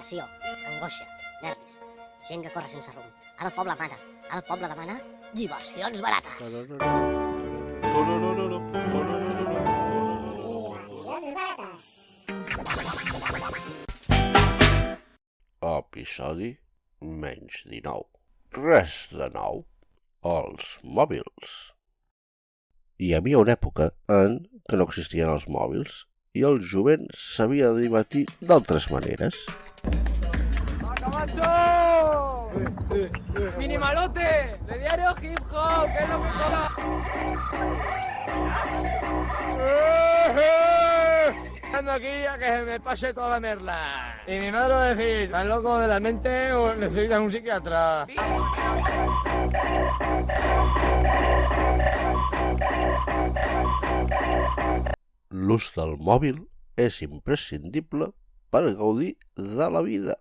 pressió, angoixa, nervis, gent que corre sense rumb. Ara el poble mana, ara el poble demana diversions barates. Diversions barates. Episodi menys 19. Res de nou. Els mòbils. Hi havia una època en què no existien els mòbils i el jovent s'havia de divertir d'altres maneres. ¡Camacho! ¡Minimalote! ¡De diario hip hop! ¡Que es lo que toca! Ando aquí a que se me pase toda la merla. Y mi madre va a decir, ¿estás loco de la mente o necesitas un psiquiatra? L'ús del mòbil és imprescindible per gaudir de la vida.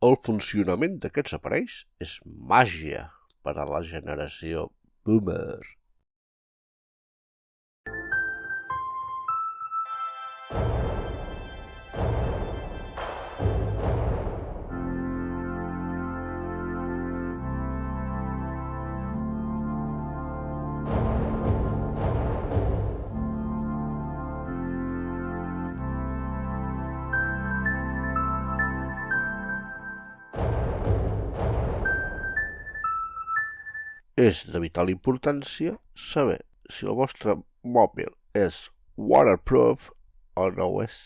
El funcionament d'aquests aparells és màgia per a la generació boomer. És de vital importància saber si el vostre mòbil és waterproof o no ho és.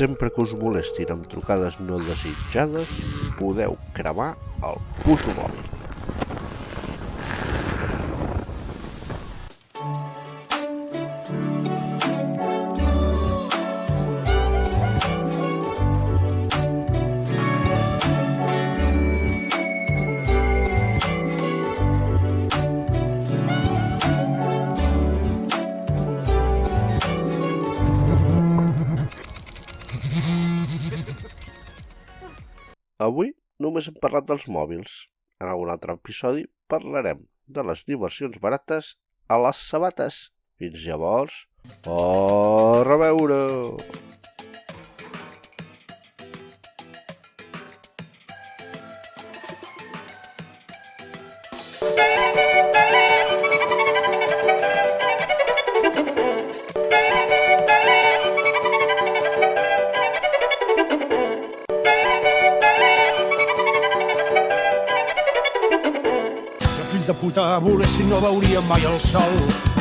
Sempre que us molestin amb trucades no desitjades, podeu cremar el puto mòbil. Avui només hem parlat dels mòbils. En algun altre episodi parlarem de les diversions barates a les sabates. Fins llavors, a reveure! De puta volessin no veuríem mai el sol.